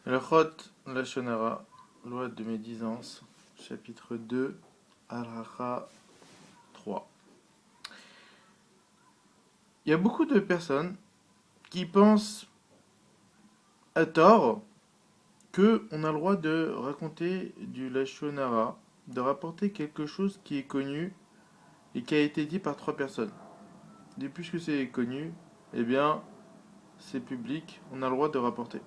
Le Chot Lashon Hara, loi de médisance, chapitre 2, Halacha 3. Il y a beaucoup de personnes qui pensent à tort que on a le droit de raconter du Lashon Hara, de rapporter quelque chose qui est connu et qui a été dit par trois personnes. Et puisque c'est connu, eh bien, c'est public, on a le droit de rapporter.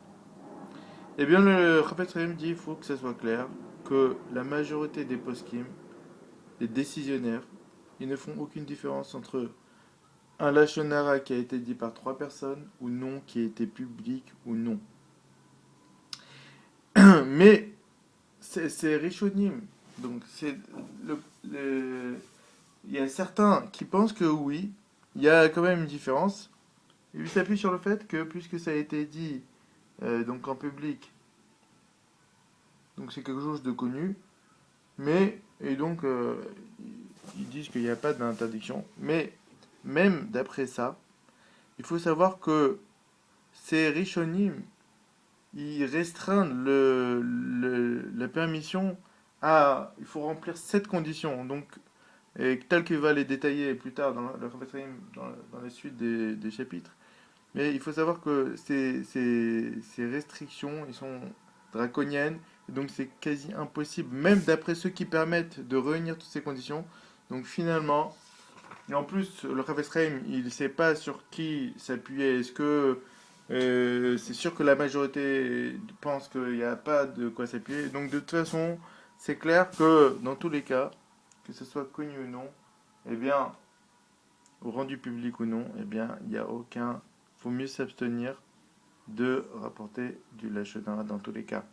Eh bien, le Chafetz Chaim dit il faut que ça soit clair que la majorité des poskim, des décisionnaires, ils ne font aucune différence entre un Lashon Hara qui a été dit par trois personnes ou non, qui a été public ou non. Mais c'est Rishonim. Donc il y a certains qui pensent que oui, il y a quand même une différence. Il s'appuie sur le fait que puisque ça a été dit donc en public, donc c'est quelque chose de connu, mais et donc ils disent qu'il n'y a pas d'interdiction. Mais même d'après ça, il faut savoir que ces Rishonim, ils restreignent la permission à. Il faut remplir cette condition. Donc, et tel qu'il va les détailler plus tard dans le Chavetzaim, dans la suite des chapitres. Mais il faut savoir que ces restrictions, ils sont draconiennes. Et donc, c'est quasi impossible, même d'après ceux qui permettent de réunir toutes ces conditions. Donc, finalement, et en plus, le Ravestream, il ne sait pas sur qui s'appuyer. Est-ce que c'est sûr que la majorité pense qu'il n'y a pas de quoi s'appuyer. Donc de toute façon, c'est clair que dans tous les cas, que ce soit connu ou non, eh bien, ou rendu public ou non, eh bien, il n'y a aucun. Il faut mieux s'abstenir de rapporter du lâchetin dans tous les cas.